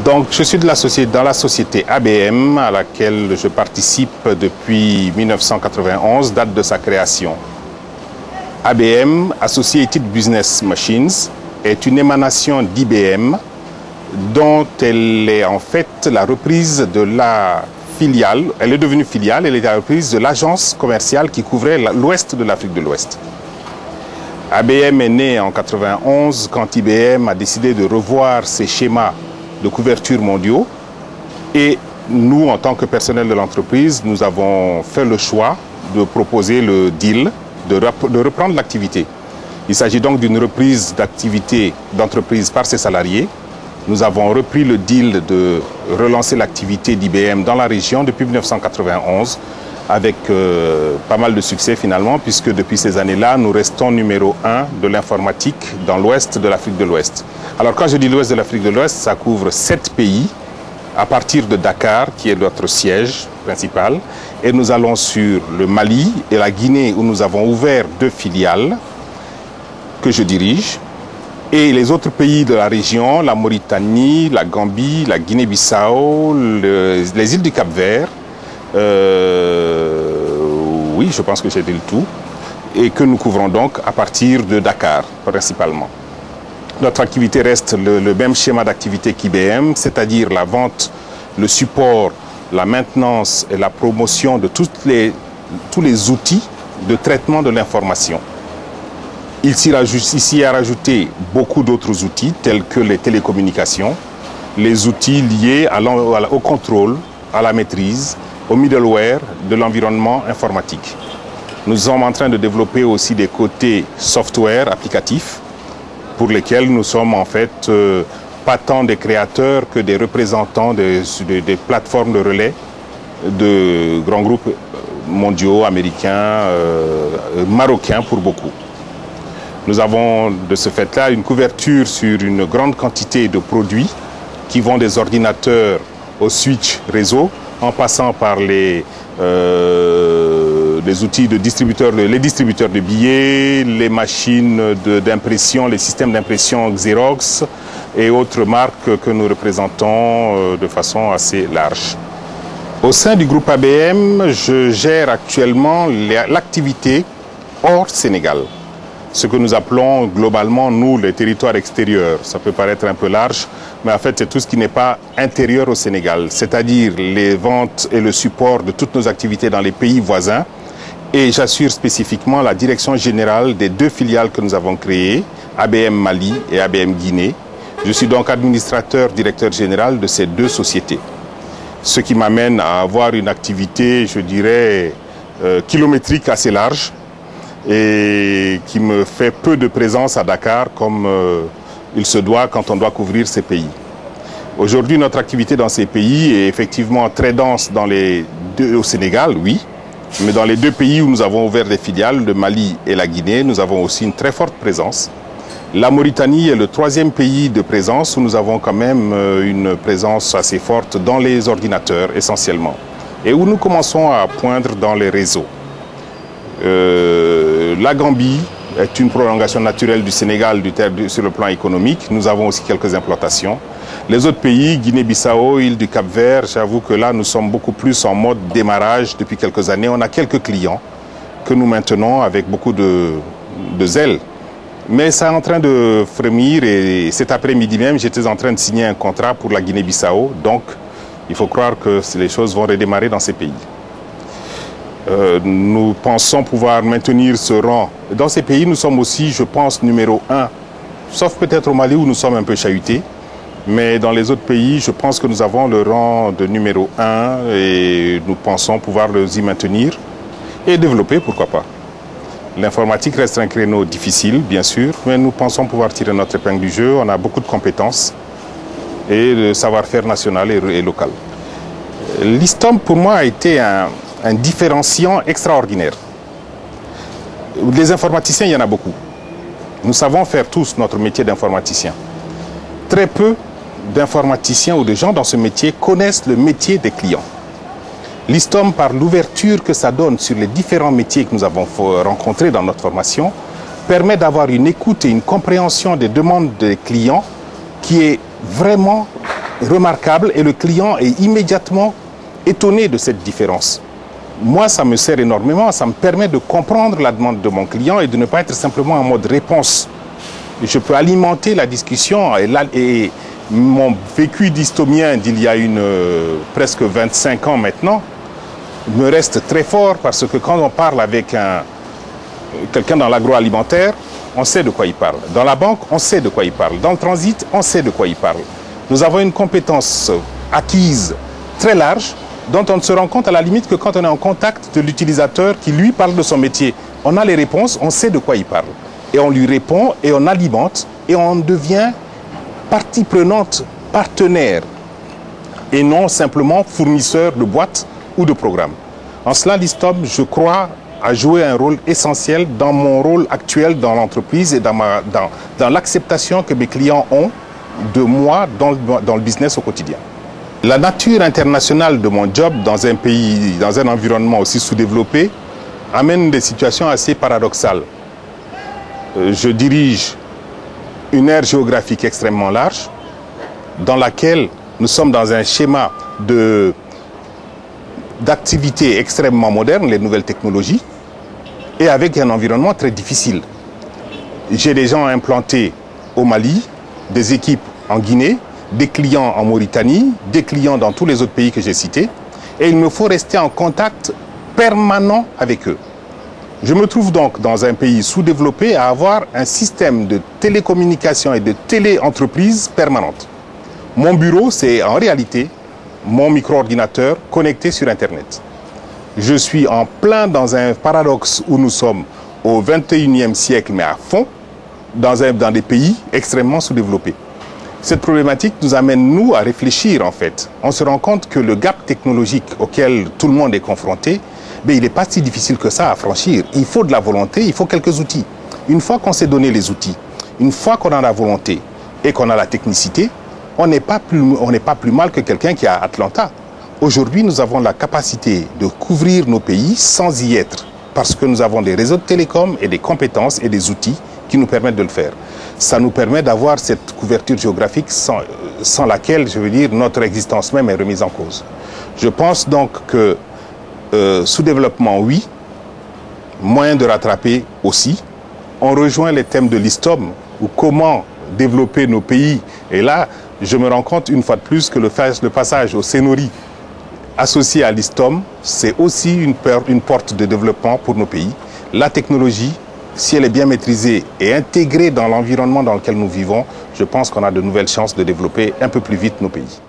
Donc, je suis dans la société ABM, à laquelle je participe depuis 1991, date de sa création. ABM, Associated Business Machines, est une émanation d'IBM, dont elle est en fait la reprise de la filiale. Elle est devenue filiale, elle est la reprise de l'agence commerciale qui couvrait l'ouest de l'Afrique de l'Ouest. ABM est né en 1991 quand IBM a décidé de revoir ses schémas de couverture mondiaux, et nous, en tant que personnel de l'entreprise, nous avons fait le choix de proposer le deal de reprendre l'activité. Il s'agit donc d'une reprise d'activité d'entreprise par ses salariés. Nous avons repris le deal de relancer l'activité d'IBM dans la région depuis 1991 avec pas mal de succès finalement, puisque depuis ces années-là, nous restons numéro 1 de l'informatique dans l'ouest de l'Afrique de l'Ouest. Alors quand je dis l'ouest de l'Afrique de l'Ouest, ça couvre 7 pays à partir de Dakar, qui est notre siège principal, et nous allons sur le Mali et la Guinée, où nous avons ouvert 2 filiales que je dirige, et les autres pays de la région, la Mauritanie, la Gambie, la Guinée-Bissau, les îles du Cap-Vert, oui, je pense que j'ai dit le tout, et que nous couvrons donc à partir de Dakar, principalement. Notre activité reste le même schéma d'activité qu'IBM, c'est-à-dire la vente, le support, la maintenance et la promotion de tous les outils de traitement de l'information. Il s'y a rajouté beaucoup d'autres outils, tels que les télécommunications, les outils liés au contrôle, à la maîtrise, au middleware de l'environnement informatique. Nous sommes en train de développer aussi des côtés software applicatifs, pour lesquels nous sommes en fait pas tant des créateurs que des représentants des plateformes de relais de grands groupes mondiaux, américains, marocains pour beaucoup. Nous avons de ce fait-là une couverture sur une grande quantité de produits qui vont des ordinateurs au switch réseau, en passant par les outils de distributeurs, les distributeurs de billets, les machines d'impression, les systèmes d'impression Xerox et autres marques que nous représentons de façon assez large. Au sein du groupe ABM, je gère actuellement l'activité hors Sénégal. Ce que nous appelons globalement, nous, les territoires extérieurs. Ça peut paraître un peu large, mais en fait, c'est tout ce qui n'est pas intérieur au Sénégal, c'est-à-dire les ventes et le support de toutes nos activités dans les pays voisins. Et j'assure spécifiquement la direction générale des 2 filiales que nous avons créées, ABM Mali et ABM Guinée. Je suis donc administrateur, directeur général de ces 2 sociétés. Ce qui m'amène à avoir une activité, je dirais, kilométrique assez large, et qui me fait peu de présence à Dakar comme il se doit quand on doit couvrir ces pays. Aujourd'hui, notre activité dans ces pays est effectivement très dense au Sénégal, oui, mais dans les 2 pays où nous avons ouvert des filiales, le Mali et la Guinée, nous avons aussi une très forte présence. La Mauritanie est le 3e pays de présence où nous avons quand même une présence assez forte dans les ordinateurs essentiellement, et où nous commençons à poindre dans les réseaux. La Gambie est une prolongation naturelle du Sénégal sur le plan économique. Nous avons aussi quelques implantations. Les autres pays, Guinée-Bissau, île du Cap-Vert, j'avoue que là, nous sommes beaucoup plus en mode démarrage depuis quelques années. On a quelques clients que nous maintenons avec beaucoup de zèle. Mais ça est en train de frémir, et cet après-midi même, j'étais en train de signer un contrat pour la Guinée-Bissau. Donc, il faut croire que les choses vont redémarrer dans ces pays. Nous pensons pouvoir maintenir ce rang. Dans ces pays, nous sommes aussi, je pense, numéro 1, sauf peut-être au Mali où nous sommes un peu chahutés. Mais dans les autres pays, je pense que nous avons le rang de numéro 1 et nous pensons pouvoir les y maintenir et développer, pourquoi pas. L'informatique reste un créneau difficile, bien sûr, mais nous pensons pouvoir tirer notre épingle du jeu. On a beaucoup de compétences et de savoir-faire national et local. L'ISTOM, pour moi, a été un différenciant extraordinaire. Les informaticiens, il y en a beaucoup. Nous savons faire tous notre métier d'informaticien. Très peu d'informaticiens ou de gens dans ce métier connaissent le métier des clients. L'ISTOM, par l'ouverture que ça donne sur les différents métiers que nous avons rencontrés dans notre formation, permet d'avoir une écoute et une compréhension des demandes des clients qui est vraiment remarquable et le client est immédiatement étonné de cette différence. Moi, ça me sert énormément, ça me permet de comprendre la demande de mon client et de ne pas être simplement en mode réponse. Je peux alimenter la discussion et mon vécu d'histomien d'il y a presque 25 ans maintenant me reste très fort parce que quand on parle avec quelqu'un dans l'agroalimentaire, on sait de quoi il parle. Dans la banque, on sait de quoi il parle. Dans le transit, on sait de quoi il parle. Nous avons une compétence acquise très large dont on ne se rend compte à la limite que quand on est en contact de l'utilisateur qui lui parle de son métier. On a les réponses, on sait de quoi il parle. Et on lui répond et on alimente et on devient partie prenante, partenaire et non simplement fournisseur de boîtes ou de programmes. En cela, l'ISTOM, je crois, a joué un rôle essentiel dans mon rôle actuel dans l'entreprise et dans l'acceptation que mes clients ont de moi dans le business au quotidien. La nature internationale de mon job dans un pays, dans un environnement aussi sous-développé, amène des situations assez paradoxales. Je dirige une aire géographique extrêmement large, dans laquelle nous sommes dans un schéma d'activités extrêmement modernes, les nouvelles technologies, et avec un environnement très difficile. J'ai des gens implantés au Mali, des équipes en Guinée, des clients en Mauritanie, des clients dans tous les autres pays que j'ai cités, et il me faut rester en contact permanent avec eux. Je me trouve donc dans un pays sous-développé à avoir un système de télécommunication et de téléentreprise permanente. Mon bureau, c'est en réalité mon micro-ordinateur connecté sur Internet. Je suis en plein dans un paradoxe où nous sommes au XXIe siècle, mais à fond, dans des pays extrêmement sous-développés. Cette problématique nous amène, nous, à réfléchir, en fait. On se rend compte que le gap technologique auquel tout le monde est confronté, il n'est pas si difficile que ça à franchir. Il faut de la volonté, il faut quelques outils. Une fois qu'on s'est donné les outils, une fois qu'on a la volonté et qu'on a la technicité, on n'est pas plus mal que quelqu'un qui est à Atlanta. Aujourd'hui, nous avons la capacité de couvrir nos pays sans y être, parce que nous avons des réseaux de télécom et des compétences et des outils qui nous permettent de le faire. Ça nous permet d'avoir cette couverture géographique sans laquelle, je veux dire, notre existence même est remise en cause. Je pense donc que sous-développement, oui, moyen de rattraper aussi. On rejoint les thèmes de l'ISTOM, ou comment développer nos pays. Et là, je me rends compte une fois de plus que le passage au CENORI associé à l'ISTOM, c'est aussi une porte de développement pour nos pays. La technologie, si elle est bien maîtrisée et intégrée dans l'environnement dans lequel nous vivons, je pense qu'on a de nouvelles chances de développer un peu plus vite nos pays.